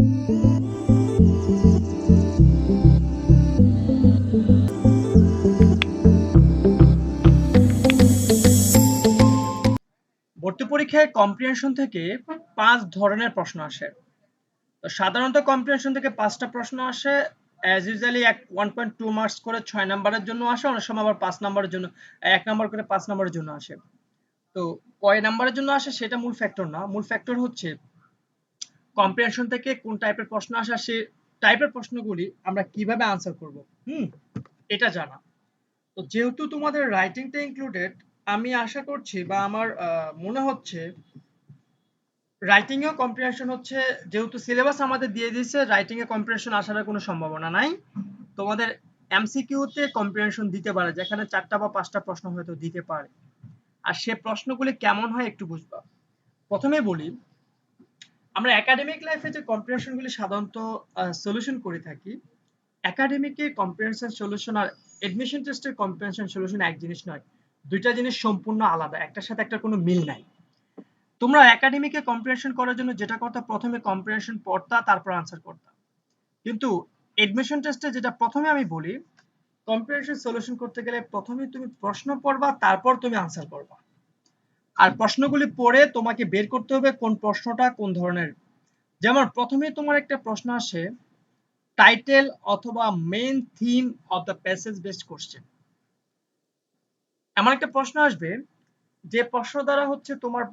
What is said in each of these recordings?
ভর্তি পরীক্ষায় কম্প্রিহেনশন থেকে 5 ধরনের প্রশ্ন আসে। তো সাধারণত কম্প্রিহেনশন থেকে 5টা প্রশ্ন আসে। অ্যাজ ইউজুয়ালি 1.2 মার্কস করে 6 নাম্বারের জন্য আসে, অনেক সময় আবার 5 নাম্বারের জন্য 1 নাম্বার করে 5 নাম্বারের জন্য আসে। তো কয় নাম্বারের জন্য আসে সেটা মূল ফ্যাক্টর না, মূল ফ্যাক্টর হচ্ছে কম্প্রিহেনশন থেকে কোন টাইপের প্রশ্ন আসে, সেই টাইপের প্রশ্নগুলি আমরা কিভাবে আনসার করব, এটা জানা। তো যেহেতু তোমাদের রাইটিংটা ইনক্লুডেড, আমি আশা করছি বা আমার মনে হচ্ছে রাইটিং এও কম্প্রিহেনশন হচ্ছে, যেহেতু সিলেবাস আমাদের দিয়ে দিয়েছে, রাইটিং এ কম্প্রিহেনশন আসার কোনো সম্ভাবনা নাই। তোমাদের এমসিকিউতে কম্প্রিহেনশন দিতে পারে, যেখানে 4টা বা 5টা প্রশ্ন হয়তো দিতে পারে। আর সে প্রশ্নগুলি কেমন হয় একটু বুঝবা। প্রথমে বলি, আমরা একাডেমিক লাইফে যে কম্প্রিহেনশনগুলি সাধারণত সলিউশন করে থাকি, একাডেমিকে কম্প্রিহেনশন সলিউশন আর এডমিশন টেস্টের কম্প্রিহেনশন সলিউশন এক জিনিস নয়, দুইটা জিনিস সম্পূর্ণ আলাদা, একটার সাথে একটা কোনো মিল নাই। তোমরা একাডেমিকে কম্প্রিহেনশন করার জন্য যেটা করতে, প্রথমে কম্প্রিহেনশন পড়তা, তারপর আনসার করতা। কিন্তু এডমিশন টেস্টে যেটা প্রথমে আমি বলি, কম্প্রিহেনশন সলিউশন করতে গেলে প্রথমে তুমি প্রশ্ন পড়বা, তারপর তুমি আনসার করবা। আর প্রশ্নগুলি পড়ে তোমাকে বের করতে হবে কোন প্রশ্নটা কোন ধরনের। যেমন প্রথমে তোমার একটা প্রশ্ন আসে, টাইটেল অথবা main theme of the passage based question. এমন একটা প্রশ্ন আসবে যে প্রশ্ন দ্বারা হচ্ছে তোমার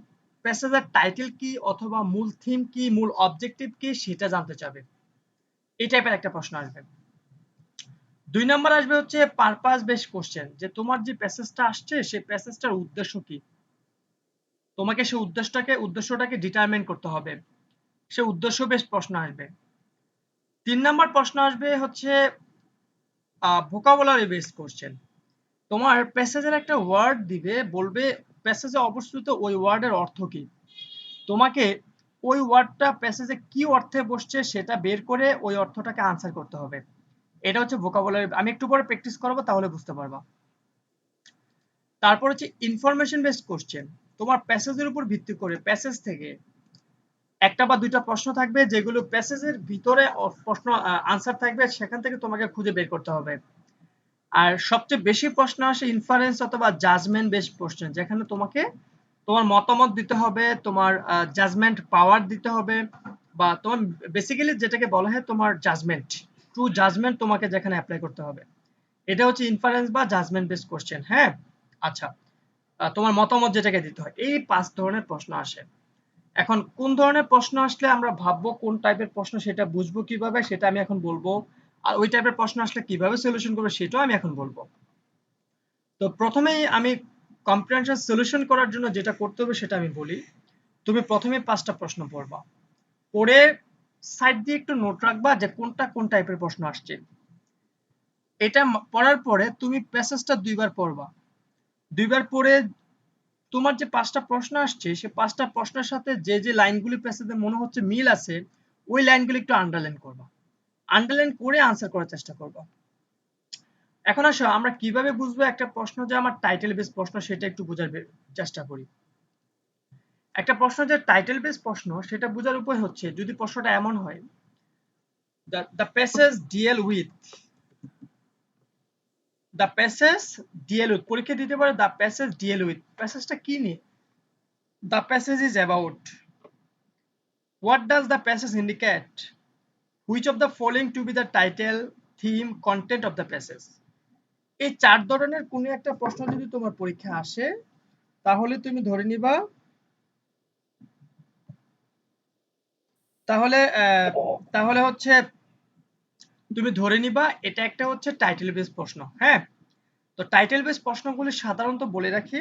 প্যাসেজের টাইটেল কি অথবা মূল থিম কি, মূল অবজেক্টিভ কি, সেটা জানতে চাবে। এই টাইপের একটা প্রশ্ন আসবে। 2 নাম্বার আসবে হচ্ছে পারপাস বেসড কোশ্চেন, যে তোমার যে প্যাসেজটা আসছে সেই প্যাসেজটার উদ্দেশ্য কি, তোমাকে সেই উদ্দেশ্যটাকে ডিটারমাইন করতে হবে, সে উদ্দেশ্য বেসড প্রশ্ন আসবে। 3 নাম্বার প্রশ্ন আসবে হচ্ছে ভোকাবুলারি বেসড কোশ্চেন। তোমার প্যাসেজের একটা ওয়ার্ড দিবে, বলবে প্যাসেজে অবস্থিত ওই ওয়ার্ডের অর্থ কি, তোমাকে ওই ওয়ার্ডটা প্যাসেজে কি অর্থে বসছে সেটা বের করে ওই অর্থটাকে আনসার করতে হবে। এটা হচ্ছে ভোকাবুলারি, আমি একটু পরে প্র্যাকটিস করাবো তাহলে বুঝতে পারবা। তারপর হচ্ছে ইনফরমেশন বেসড কোশ্চেন, তোমার প্যাসেজের উপর ভিত্তি করে প্যাসেজ থেকে একটা বা দুইটা প্রশ্ন থাকবে, যেগুলো প্যাসেজের ভিতরে প্রশ্ন আনসার থাকবে, সেখান থেকে তোমাকে খুঁজে বের করতে হবে। আর সবচেয়ে বেশি প্রশ্ন আসে ইনফারেন্স অথবা জাজমেন্ট বেসড কোশ্চেন, যেখানে তোমাকে তোমার মতামত দিতে হবে, তোমার জাজমেন্ট পাওয়ার দিতে হবে, বা তোমার বেসিক্যালি যেটাকে বলা হয় তোমার জাজমেন্ট, ট্রু জাজমেন্ট তোমাকে যেখানে অ্যাপ্লাই করতে হবে। এটা হচ্ছে ইনফারেন্স বা জাজমেন্ট বেসড কোশ্চেন। হ্যাঁ, আচ্ছা, তোমার মতামত যেটাকে দিতে হয়। এই 5 ধরনের প্রশ্ন আসে। এখন কোন ধরনের প্রশ্ন আসলে আমরা ভাববো কোন টাইপের প্রশ্ন, সেটা বুঝবো কিভাবে, সেটা আমি এখন বলবো। আর ওই টাইপের প্রশ্ন আসলে কিভাবে সলিউশন করবো সেটাও আমি এখন বলবো। তো প্রথমেই আমি কম্প্রিহেনশন সলিউশন করার জন্য যেটা করতে হবে সেটা আমি বলি। তুমি প্রথমে 5টা প্রশ্ন পড়বা, পড়ে সাইড দিয়ে একটু নোট রাখবা যে কোনটা কোন টাইপের প্রশ্ন আসছে। এটা পড়ার পরে তুমি প্যাসেজটা 2বার পড়বা। 2বার পড়ে তোমার যে 5টা প্রশ্ন আসছে সেই 5টা প্রশ্নের সাথে যে যে লাইনগুলি প্যাসেজে মনে হচ্ছে মিল আছে, ওই লাইনগুলি একটু আন্ডারলাইন করবা। আন্ডারলাইন করে আনসার করার চেষ্টা করবা। এখন আসো আমরা কিভাবে বুঝবো একটা প্রশ্ন যে আমার টাইটেল বেস প্রশ্ন, সেটা একটু বোঝার চেষ্টা করি। একটা প্রশ্ন যে টাইটেল বেস প্রশ্ন, সেটা বোঝার উপায় হচ্ছে যদি প্রশ্নটা এমন হয়, the passage deals with, the passage deals with, পরীক্ষা দিতে পারে দ্য প্যাসেজ ডিএল উইথ, প্যাসেজটা কি নিয়ে, the passage is about, what does the passage indicate, which of the following to be the title, theme, content of the passage. এই 4 ধরনের কোনো একটা প্রশ্ন যদি তোমার পরীক্ষা আসে, তাহলে তুমি ধরে নিবা, তাহলে তাহলে হচ্ছে তুমি ধরে নিবা এটা একটা হচ্ছে টাইটেল বেস প্রশ্ন। হ্যাঁ, তো টাইটেল বেস প্রশ্নগুলি সাধারণত বলে রাখি,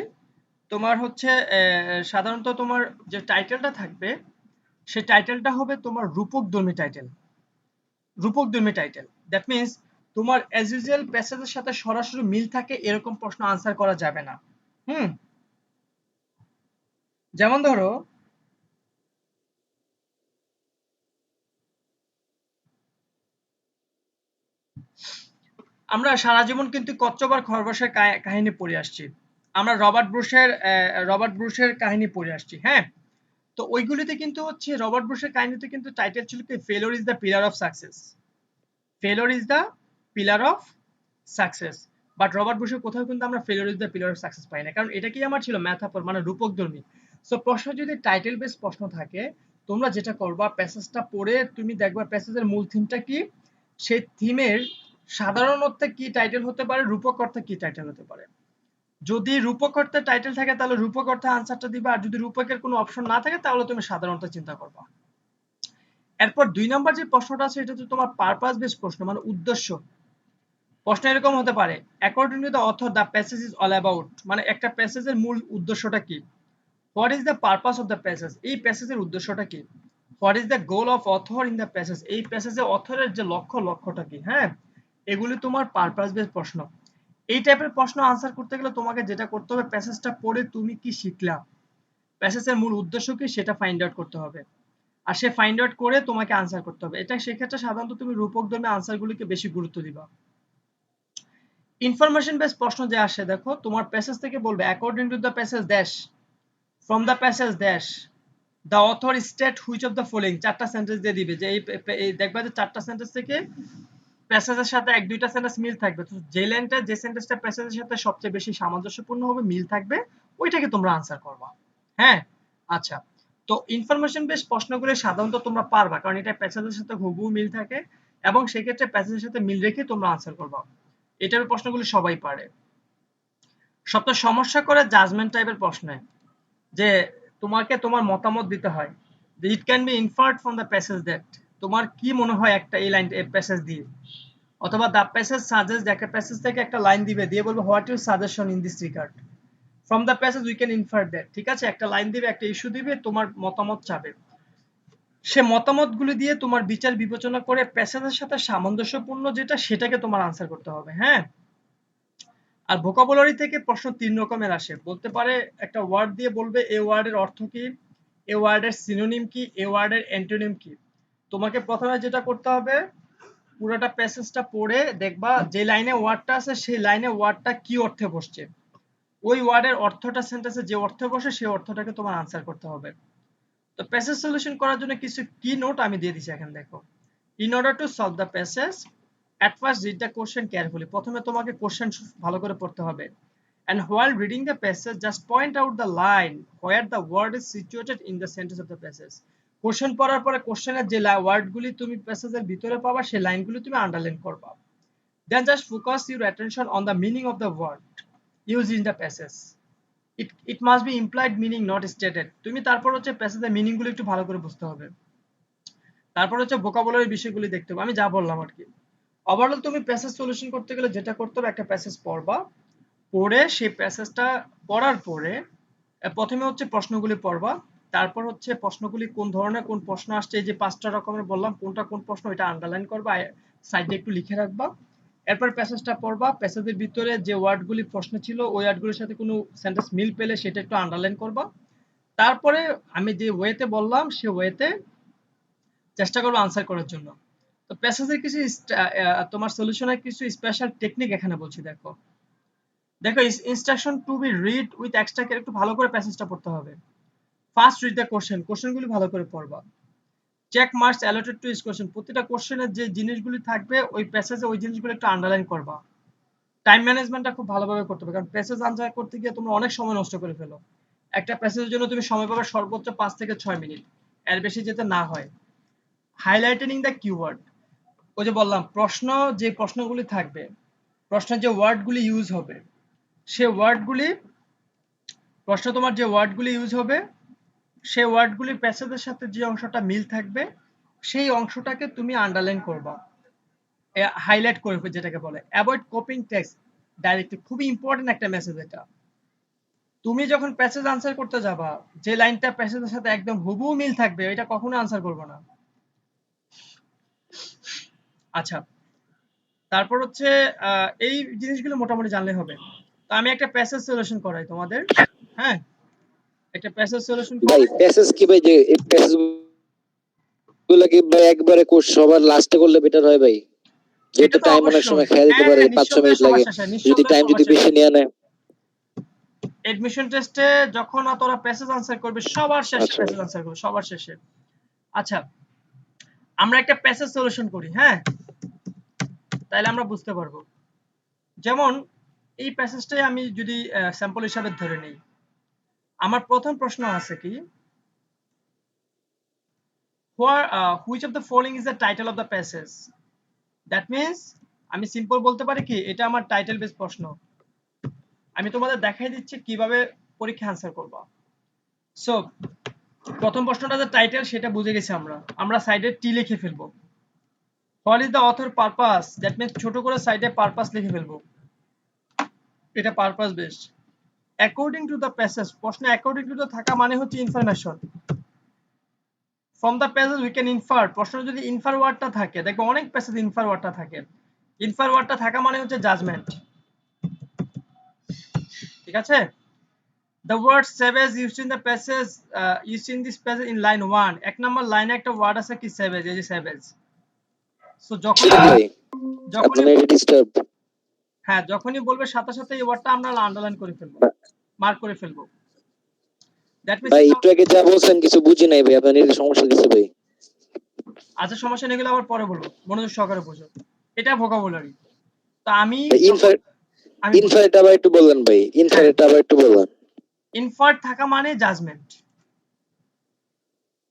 তোমার হচ্ছে সাধারণত তোমার যে টাইটেলটা থাকবে সেই টাইটেলটা হবে তোমার রূপকধর্মী টাইটেল। রূপকধর্মী টাইটেল, দ্যাট মিনস তোমার অ্যাজ ইউজুয়াল প্যাসেজের সাথে সরাসরি মিল থাকে এরকম প্রশ্ন আনসার করা যাবে না। হুম, যেমন ধরো আমরা সারা জীবন কিন্তু কচ্ছপ আর খরগোশের কাহিনী পড়ে আসছি, আমরা রবার্ট ব্রুশের কাহিনী পড়ে আসছি। হ্যাঁ, তো ওইগুলিতে কিন্তু হচ্ছে রবার্ট ব্রুশের কাহিনীতে কিন্তু টাইটেল ছিল কি failure is the pillar of success. Failure is the pillar of success. But Robert ব্রুশের কোথাও কিন্তু আমরা failure is the pillar of success পাই না, কারণ এটা কি আমার ছিল ম্যাথাফর মানে রূপকধর্মী। সো প্রশ্ন যদি টাইটেল বেস প্রশ্ন থাকে, তোমরা যেটা করবা প্যাসেজটা পড়ে তুমি দেখবা প্যাসেজের মূল থিমটা কি, সেই থিমের সাধারণ অর্থে কি টাইটেল হতে পারে, রূপক অর্থে কি টাইটেল হতে পারে। যদি রূপক অর্থে টাইটেল থাকে তাহলে রূপক অর্থে আনসারটা দিবা, আর যদি রূপকের কোনো অপশন না থাকে তাহলে তুমি সাধারণত চিন্তা করবা। এরপর 2 নাম্বার যে প্রশ্নটা আছে এটা হচ্ছে তোমার পারপাস বেস প্রশ্ন মানে উদ্দেশ্য। প্রশ্ন এরকম হতে পারে, according to the author the passage is all about, মানে একটা প্যাসেজের মূল উদ্দেশ্যটা কি। What is the purpose of the passage, এই প্যাসেজের উদ্দেশ্যটা কি। What is the goal of author in the passage, এই প্যাসেজে অথরের যে লক্ষ্যটা কি। হ্যাঁ, এগুলি তোমার পারপাস বেস প্রশ্ন। এই টাইপের প্রশ্ন আনসার করতে গেলে তোমাকে যেটা করতে হবে, প্যাসেজটা পড়ে তুমি কি শিখলা, প্যাসেজের মূল উদ্দেশ্য কি সেটা ফাইন্ড আউট করতে হবে, আর সে ফাইন্ড আউট করে তোমাকে আনসার করতে হবে। এটা সেক্ষেত্রে সাধারণত তুমি রূপকধর্মী আনসারগুলিকে বেশি গুরুত্ব দিবা। ইনফরমেশন বেস প্রশ্ন যে আসে, দেখো তোমার প্যাসেজ থেকে বলবে according to the passage dash, from the passage dash the author state which of the following, চারটা সেন্টেন্স দিয়ে দিবে যে এই দেখবা যে চারটা সেন্টেন্স থেকে প্যাসেজের সাথে এক দুইটা সেন্টেন্স মিল থাকবে, তো যে লাইনটা যে সেন্টেন্সটা প্যাসেজের সাথে সবচেয়ে বেশি সামঞ্জস্যপূর্ণ হবে, মিল থাকবে, ওইটাকে তোমরা আনসার করবা। হ্যাঁ, আচ্ছা। তো ইনফরমেশন বেস প্রশ্নগুলো সাধারণত তোমরা পারবা, কারণ এটা প্যাসেজের সাথে হুবহু মিল থাকে, এবং সেক্ষেত্রে প্যাসেজের সাথে মিল রেখে তোমরা আনসার করবা। এটার প্রশ্নগুলো সবাই পারে। সবচেয়ে সমস্যা করে জাজমেন্ট টাইপের প্রশ্নে, যে তোমাকে তোমার মতামত দিতে হয়, যে it can be inferred from the passage that, তোমার কি মনে হয় একটা এই লাইন প্যাসেজ দিয়ে, অথবা দ্য প্যাসেজ সাজেস্ট, একটা প্যাসেজ থেকে একটা লাইন দিবে, দিয়ে বলবে what your suggestion in this regard, from the passage we can infer that. ঠিক আছে, একটা লাইন দিবে, একটা ইস্যু দিবে, তোমার মতামত চাবে, সে মতামতগুলি দিয়ে তোমার বিচার বিবেচনা করে প্যাসেজের সাথে সামঞ্জস্যপূর্ণ যেটা সেটাকে তোমার আনসার করতে হবে। হ্যাঁ, আর ভোকাবুলারি থেকে প্রশ্ন 3 রকমের আসে, বলতে পারে একটা ওয়ার্ড দিয়ে বলবে এ ওয়ার্ডের অর্থ কি, এ ওয়ার্ডের সিনোনিম কি, এ ওয়ার্ডের অ্যান্টোনিম কি। তোমাকে প্রথমে যেটা করতে হবে, পুরোটা প্যাসেজটা পড়ে দেখবা যে লাইনে ওয়ার্ডটা আছে সেই লাইনে ওয়ার্ডটা কি অর্থে বসছে, ওই ওয়ার্ডের অর্থটা সেন্টেন্সে যে অর্থে বসে সেই অর্থটাকে তোমার আনসার করতে হবে। তো প্যাসেজ সলিউশন করার জন্য কিছু কি নোট আমি দিয়ে দিচ্ছি এখানে দেখো। In order to solve the passage at first read the question carefully, প্রথমে তোমাকে কোশ্চেন ভালো করে পড়তে হবে, and while reading the passage just point out the line where the word is situated in the sentence of the passage, question পড়ার পরে কোশ্চেনের যে ওয়ার্ডগুলি তুমি প্যাসেজের ভিতরে পাবা সেই লাইনগুলি তুমি আন্ডারলাইন করবা, then just focus your attention on the meaning of the word used in the passage, it must be implied meaning not stated, তুমি তারপর হচ্ছে প্যাসেজের মিনিংগুলো একটু ভালো করে বুঝতে হবে, তারপর হচ্ছে ভোকাবুলারি বিষয়গুলি দেখতে হবে, আমি যা বললাম আর কি। ওভারঅল তুমি প্যাসেজ সলিউশন করতে গেলে যেটা করতে হবে, একটা প্যাসেজ পড়বা, পড়ে সেই প্যাসেজটা পড়ার পরে প্রথমে হচ্ছে প্রশ্নগুলি পড়বা, তারপর হচ্ছে প্রশ্নগুলি কোন ধরনের কোন প্রশ্ন আসছে, এই যে 5টা রকমের বললাম কোনটা কোন প্রশ্ন, এটা আন্ডারলাইন করবা, সাইডে একটু লিখে রাখবা। এরপর প্যাসেজটা পড়বা, প্যাসেজের ভিতরে যে ওয়ার্ডগুলি প্রশ্ন ছিল ওই ওয়ার্ডগুলির সাথে কোনো সেন্টেন্স মিল পেলে সেটা একটু আন্ডারলাইন করবা। তারপরে আমি যে ওয়েতে বললাম সে ওয়েতে চেষ্টা করবো আনসার করার জন্য। তো প্যাসেজের কিছু তোমার সলিউশনের কিছু স্পেশাল টেকনিক এখানে বলছি। দেখো দেখো instruction to be read with extra care, একটু ভালো করে প্যাসেজটা পড়তে হবে। ফার্স্ট রিড দ্য কোশ্চেনগুলি ভালো করে পড়বা। Check marks allotted to each question, প্রতিটা কোশ্চেনের যে জিনিসগুলি থাকবে ওই প্যাসেজে ওই জিনিসগুলো একটু আন্ডারলাইন করবা। টাইম ম্যানেজমেন্টটা খুব ভালোভাবে করতে হবে, কারণ প্যাসেজ আনসার করতে গিয়ে তোমরা অনেক সময় নষ্ট করে ফেলো। একটা প্যাসেজের জন্য তুমি সময় পাবে সর্বোচ্চ 5 থেকে 6 মিনিট, এর বেশি যেতে না হয়। হাইলাইটেনিং দ্য কিওয়ার্ড, ওই যে বললাম প্রশ্ন যে প্রশ্নগুলি থাকবে, প্রশ্নের যে ওয়ার্ডগুলি ইউজ হবে সে ওয়ার্ডগুলি, প্রশ্ন তোমার যে ওয়ার্ডগুলি ইউজ হবে সেই ওয়ার্ডগুলি প্যাসেজের সাথে যে অংশটা মিল থাকবে সেই অংশটাকে তুমি আন্ডারলাইন করবা, হাইলাইট করবে যেটাকে বলে। অ্যাভয়েড কপিং টেক্সট ডাইরেক্টলি, খুবই ইম্পর্টেন্ট একটা মেসেজ এটা। তুমি যখন প্যাসেজ আনসার করতে যাবা যে লাইনটা প্যাসেজের সাথে একদম হুবহু মিল থাকবে এটা কখনো আনসার করবে না। আচ্ছা, তারপর হচ্ছে এই জিনিসগুলো মোটামুটি জানলে হবে। তো আমি একটা প্যাসেজ সলিউশন করাই তোমাদের। হ্যাঁ, একটা প্যাসেজ সলিউশন ভাই প্যাসেজ কি ভাই, যে এই প্যাসেজ গুলো কি ভাই একবারে কোর্স সবার লাস্টে করলে বেটার হয় ভাই, যেহেতু টাইম অনেক সময় খেয়াল দিতে পারে 5-6 মিনিট লাগে, যদি টাইম যদি বেশি নিয়ে নেয়। এডমিশন টেস্টে যখন তোরা প্যাসেজ আনসার করবে সবার শেষে আচ্ছা প্যাসেজ আনসার করবে সবার শেষে। আচ্ছা, আমরা একটা প্যাসেজ সলিউশন করি, হ্যাঁ, তাহলে আমরা বুঝতে পারবো। যেমন এই প্যাসেজটাই আমি যদি স্যাম্পল হিসাবে ধরে নিই, আমার প্রথম প্রশ্ন আছে কি, which of the following is the title of the passage? That means আমি সিম্পল বলতে পারি কি এটা আমার টাইটেল বেস প্রশ্ন। আমি তোমাদের দেখাই দিচ্ছি কিভাবে পরীক্ষা আনসার করবা। সো প্রথম প্রশ্নটা যে টাইটেল সেটা বুঝে গেছি আমরা, আমরা সাইডে টি লিখে ফেলবো। What is the author purpose, that means ছোট করে সাইডে পারপাস লিখে ফেলবো, এটা purpose based. According to the passage, প্রশ্নে অ্যাকর্ডিং টু দ্য থাকা মানে হচ্ছে information. From the passage we can infer, প্রশ্ন যদি ইনফার ওয়ার্ডটা থাকে, দেখো অনেক প্যাসেজ ইনফার ওয়ার্ডটা থাকে, ইনফার ওয়ার্ডটা থাকা মানে হচ্ছে জাজমেন্ট, ঠিক আছে। The word savage used in the passage, used in this passage in line 1, এক নম্বর লাইনে একটা ওয়ার্ড আছে কি savage, এই যে savage। সো সেটা কি ভাই? যখনই আপনার এটা ডিস্টার্ব হ্যাঁ যখনই বলবে সাথে সাথে এই ওয়ার্ডটা আমরা আন্ডারলাইন করে ফেলবো, মার্ক করে ফেলবো। দ্যাট মিন্স ভাই, একটু আগে যা বলছেন কিছু বুঝি নাই ভাই, আপনার এটা সমস্যা কিছু ভাই? আচ্ছা সমস্যা নেই, এগুলো আবার পরে বলবো, মনোযোগ সহকারে বোঝো, এটা ভোকাবুলারি। তো আমি যখন ইনফার আমি বলি, ইনফারেট আবার একটু বললেন ভাই, হ্যাঁ, ইনফারেট আবার একটু বললেন। ইনফার্ট থাকা মানে জাজমেন্ট,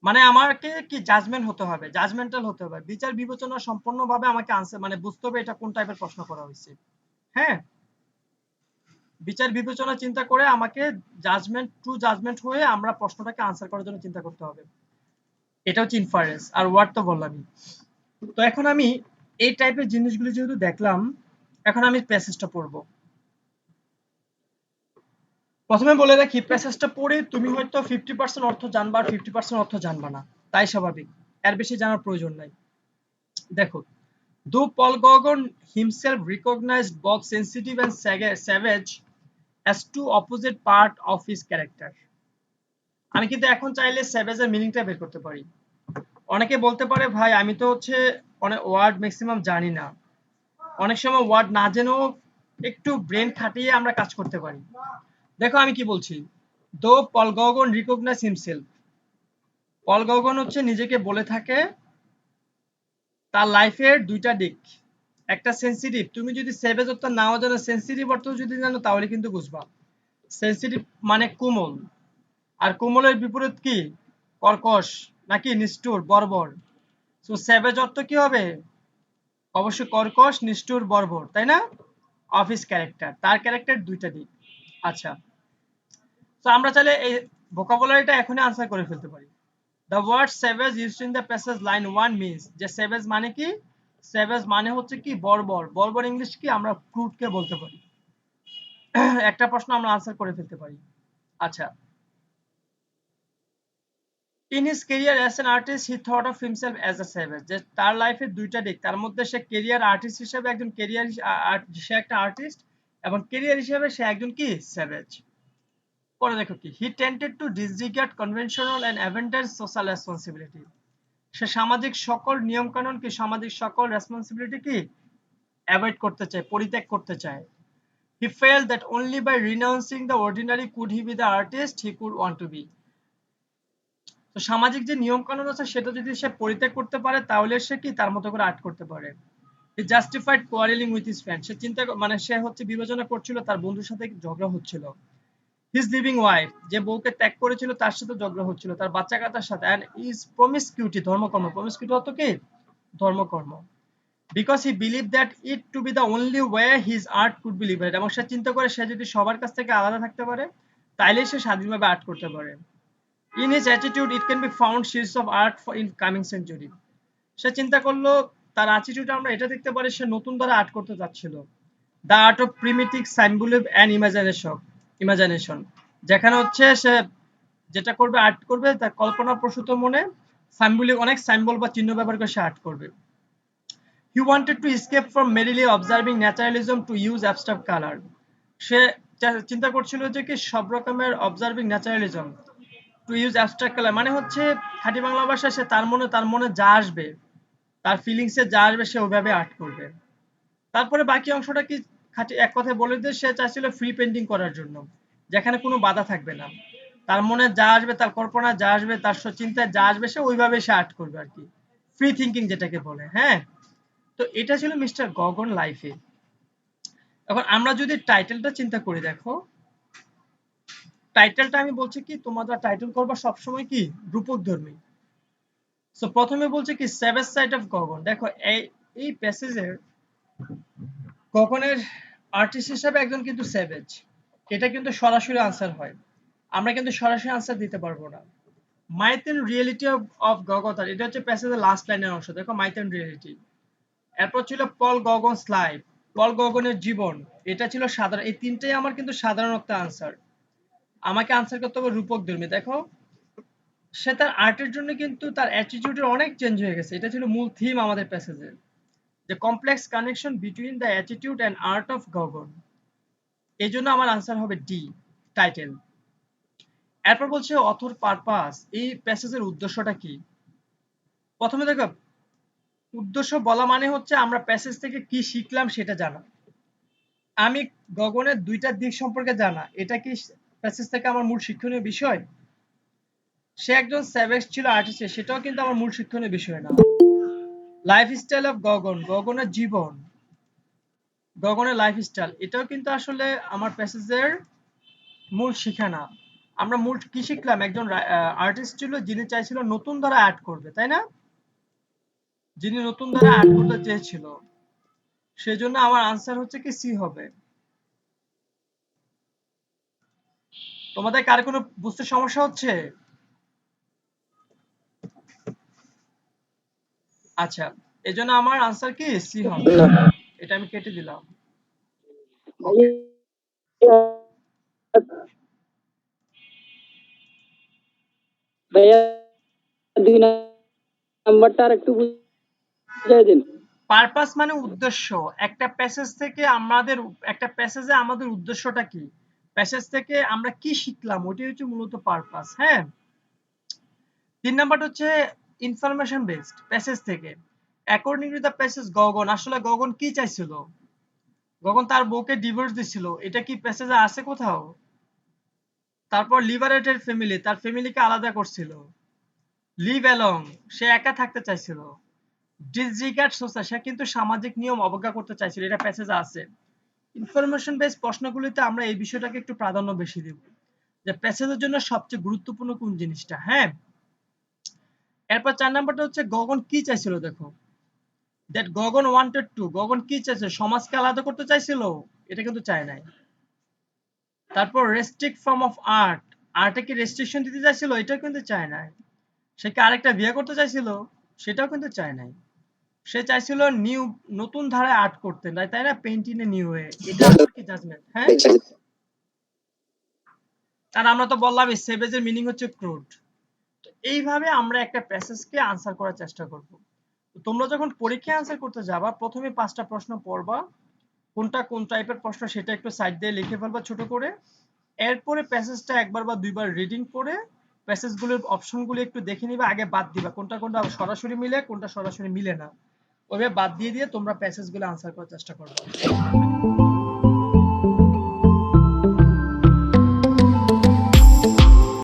মানে আমাকে কি জাজমেন্ট হতে হবে, জাজমেন্টাল হতে হবে, বিচার বিবেচনা সম্পূর্ণভাবে আমাকে আনসার মানে বুঝতে হবে এটা কোন টাইপের প্রশ্ন করা হয়েছে। হ্যাঁ, বিচার বিবেচনা চিন্তা করে আমাকে জাজমেন্ট টু জাজমেন্ট হয়ে আমরা প্রশ্নটাকে আনসার করার জন্য চিন্তা করতে হবে, এটা হচ্ছে ইনফারেন্স। আর ওয়ার্ড তো বললামই। তো এখন আমি এই টাইপের জিনিসগুলো যেহেতু দেখলাম, এখন আমি প্যাসেজটা পড়বো। প্রথমে বলে রাখি প্যাসেজটা পড়ে তুমি হয়তো 50% অর্থ জানবা আর 50% অর্থ জানবা না, তাই স্বাভাবিক, এর বেশি জানার প্রয়োজন নাই। দেখো, though Paul Gauguin himself recognized both sensitive and savage as two opposite part of his character, আমি কিন্তু এখন চাইলে savage এর মিনিংটা বের করতে পারি। অনেকে বলতে পারে ভাই আমি তো হচ্ছে অনেক ওয়ার্ড ম্যাক্সিমাম জানি না, অনেক সময় ওয়ার্ড না জেনেও একটু ব্রেন খাটিয়ে আমরা কাজ করতে পারি। দেখো আমি কি বলছি, দো পল গগন রিকগনাইজ হিমসেলফ, পল গগন হচ্ছে নিজেকে বলে থাকে তার লাইফের দুইটা দিক, একটা সেন্সিটিভ, তুমি যদি সেভেজ অর্থ নাও জানো সেন্সিটিভ অর্থ যদি জানো তাহলে কিন্তু বুঝবা। সেন্সিটিভ মানে কোমল, আর কোমলের বিপরীত কি, কর্কশ নাকি নিষ্ঠুর বর্বর। সো সেভেজ অর্থ কি হবে, অবশ্যই কর্কশ নিষ্ঠুর বর্বর, তাই না, অফিস ক্যারেক্টার, তার ক্যারেক্টার দুইটা দিক। আচ্ছা, তো আমরা চাইলে এই ভোকাবুলারিটা এখনই আনসার করে ফেলতে পারি। The word savage used in the passage line 1 means, যে savage মানে কি, savage মানে হচ্ছে কি বর্বর, বর্বর ইংলিশ কি আমরা ক্রুড কে বলতে পারি। একটা প্রশ্ন আমরা আনসার করে ফেলতে পারি। আচ্ছা, in his career as an artist he thought of himself as a savage, যে তার লাইফে দুইটা দিক, তার মধ্যে সে ক্যারিয়ার আর্টিস্ট হিসেবে একজন ক্যারিয়ার, সে একটা আর্টিস্ট এবং ক্যারিয়ার হিসেবে সে একজন কি savage। পরে দেখো কি, he tended to disregard conventional and abandon social responsibility, সে সামাজিক সকল নিয়ম কানুন কি সামাজিক সকল রেসপন্সিবিলিটি কি অ্যাভয়েড করতে চায়, পরিত্যাগ করতে চায়। He felt that only by renouncing the ordinary could he be the artist he could want to be, তো সামাজিক যে নিয়ম কানুন আছে সেটা যদি সে পরিত্যাগ করতে পারে তাহলে সে কি তার মতো করে আর্ট করতে পারে। He justified quarreling with his friend, সে চিন্তা মানে সে হচ্ছে বিবেচনা করছিল তার বন্ধুর সাথে ঝগড়া হচ্ছিল। His living wife, যে বউকে ত্যাগ করেছিল তার সাথে ঝগড়া হচ্ছিল, তার বাচ্চা কাচ্চার সাথে, and his promiscuity, ধর্মকর্ম, promiscuity অর্থ কি ধর্মকর্ম, because he believed that it to be the only way his art could be liberated, এবং সে চিন্তা করে সে যদি সবার কাছ থেকে আলাদা থাকতে পারে তাইলে সে স্বাধীনভাবে আর্ট করতে পারে। In his attitude it can be found seeds of art for in coming century, সে চিন্তা করলো তার অ্যাটিটিউডে আমরা এটা দেখতে পারি সে নতুন দ্বারা আর্ট করতে যাচ্ছিল। The art of primitive symbolic and imagination, যেখানে হচ্ছে সে যেটা করবে আর্ট করবে তার কল্পনা প্রসূত মনে সাইম্বলিক অনেক সাইম্বল বা চিহ্ন ব্যবহার করে সে আর্ট করবে। He wanted to escape from merely observing naturalism to use abstract color, সে চিন্তা করছিল যে কি সব রকমের observing naturalism to use abstract colour, মানে হচ্ছে খাঁটি বাংলা ভাষায় সে তার মনে যা আসবে, তার ফিলিংসে যা আসবে সে ওইভাবে আর্ট করবে। তারপরে বাকি অংশটা কি খাঁটি এক কথায় বলে দিয়ে সে চাইছিল ফ্রি পেন্টিং করার জন্য। যেখানে কোনো বাধা থাকবে না, তার মনে যা আসবে, তার কল্পনা যা আসবে, তার চিন্তায় যা আসবে, সে ওইভাবে সে আর্ট করবে আর কি, ফ্রি থিঙ্কিং যেটাকে বলে। হ্যাঁ, তো এটা ছিল মিস্টার গগন লাইফে। এখন আমরা যদি টাইটেলটা চিন্তা করি, দেখো টাইটেলটা আমি বলছি কি, তোমরা টাইটেল করবা সবসময় কি রূপকধর্মী। সো প্রথমে বলছে কি সেভেজ সাইড অফ গগন। দেখো এই প্যাসেজের গগনের আর্টিস্ট হিসেবে একজন কিন্তু সেভেজ, এটা কিন্তু সরাসরি আনসার হয়, আমরা কিন্তু সরাসরি আনসার দিতে পারবো না। মাইথ এন্ড রিয়েলিটি অফ গগতার, এটা হচ্ছে প্যাসেজের লাস্ট লাইনের অংশ। দেখো মাইথ এন্ড রিয়েলিটি। এরপর ছিল পল গগনস লাইফ, পল গগনের জীবন, এটা ছিল সাধারণ। এই তিনটেই আমার কিন্তু সাধারণত আনসার, আমাকে আনসার করতে হবে রূপক ধর্মী। দেখো সে তার আর্টের জন্য কিন্তু তার অ্যাটিটিউডের অনেক চেঞ্জ হয়ে গেছে, এটা ছিল মূল থিম আমাদের প্যাসেজের, the complex connection between the attitude and art of Gagan. এই জন্য আমার আনসার হবে ডি, টাইটেল। এরপর বলছে অথর পারপাস, এই প্যাসেজের উদ্দেশ্যটা কি। প্রথমে দেখো উদ্দেশ্য বলা মানে হচ্ছে আমরা প্যাসেজ থেকে কি শিখলাম সেটা জানা। আমি গগনের দুইটা দিক সম্পর্কে জানা, এটা কি প্যাসেজ থেকে আমার মূল শিক্ষণীয় বিষয়। সে একজন স্যাভেজ ছিল আর্টিস্ট, সেটাও কিন্তু আমার মূল শিক্ষণীয় বিষয় না। লাইফস্টাইল অফ গগন, গগনের জীবন, গগনের লাইফস্টাইল, এটাও কিন্তু আসলে আমার প্যাসেজের মূল শিক্ষা না। আমরা মূল কি শিখলাম, একজন আর্টিস্ট ছিল যিনি চাইছিল নতুন ধারা অ্যাড করবে, তাই না, যিনি নতুন ধারা অ্যাড করতে চেয়েছিল। সেজন্য আমার আনসার হচ্ছে কি সি হবে। তোমাদের কার কোনো বুঝতে সমস্যা হচ্ছে? আচ্ছা, এজন্য আমার আনসার কি সি হবে, না এটা আমি কেটে দিলাম। ওকে, ভাইয়া, ভাইয়া 2 নাম্বারটা আরেকটু বুঝাই দিন। পারপাস মানে উদ্দেশ্য। একটা প্যাসেজ থেকে আমাদের, একটা প্যাসেজে আমাদের উদ্দেশ্যটা কি, প্যাসেজ থেকে আমরা কি শিখলাম, ওটাই হচ্ছে মূলত পারপাস। হ্যাঁ, 3 নাম্বার হচ্ছে ইনফরমেশন বেসড প্যাসেজ থেকে। অ্যাকর্ডিং টু দ্য প্যাসেজ গগন, আসলে গগন কি চাইছিল, গগন তার বউকে ডিভোর্স দিছিল, এটা কি প্যাসেজে আছে কোথাও। তারপর লিবারেটেড ফ্যামিলি, তার ফ্যামিলিকে আলাদা করছিল। লিভ অ্যালং, সে একা থাকতে চাইছিল। ডিসরিগার্ড সোসাইটি, সে কিন্তু সামাজিক নিয়ম অবজ্ঞা করতে চাইছিল, এটা প্যাসেজে আছে। ইনফরমেশন বেস প্রশ্নগুলিতে আমরা এই বিষয়টাকে একটু প্রাধান্য বেশি দেব, যে প্যাসেজের জন্য সবচেয়ে গুরুত্বপূর্ণ কোন জিনিসটা। হ্যাঁ, এরপর 4 নাম্বারটা হচ্ছে গগন কি চাইছিল। দেখো দ্যাট গগন ওয়ান্টেড টু, গগন কি চাইছিল, সমাজকে আলাদা করতে চাইছিল, এটা কিন্তু চায় নাই। তারপর রেস্ট্রিক্ট ফর্ম অফ আর্ট, আর্টে কি রেস্ট্রিকশন দিতে চাইছিল, এটাও কিন্তু চায় নাই। সে কি আরেকটা বিয়ে করতে চাইছিল, সেটাও কিন্তু চায় নাই। সে চাইছিল নিউ, নতুন ধারায় আর্ট করতে, তাই না, পেইন্টিং এ নিউ ওয়ে। এটা আমার কি জাজমেন্ট। হ্যাঁ, আর আমরা তো বললাম এই সেভেজের মিনিং হচ্ছে ক্রুড। তো এইভাবে আমরা একটা প্যাসেজকে আনসার করার চেষ্টা করব। তোমরা যখন পরীক্ষায় আনসার করতে যাবা, প্রথমে 5টা প্রশ্ন পড়বা, কোনটা কোন টাইপের প্রশ্ন সেটা একটু সাইড দিয়ে লিখে ফেলবা ছোট করে। এরপরে প্যাসেজটা একবার বা দুইবার রিডিং করে প্যাসেজগুলোর অপশনগুলো একটু দেখে নিবা, আগে বাদ দিবা কোনটা কোনটা সরাসরি মিলে, কোনটা সরাসরি মিলে না, ওইভাবে বাদ দিয়ে দিয়ে তোমরা প্যাসেজগুলো আনসার করার চেষ্টা করবে।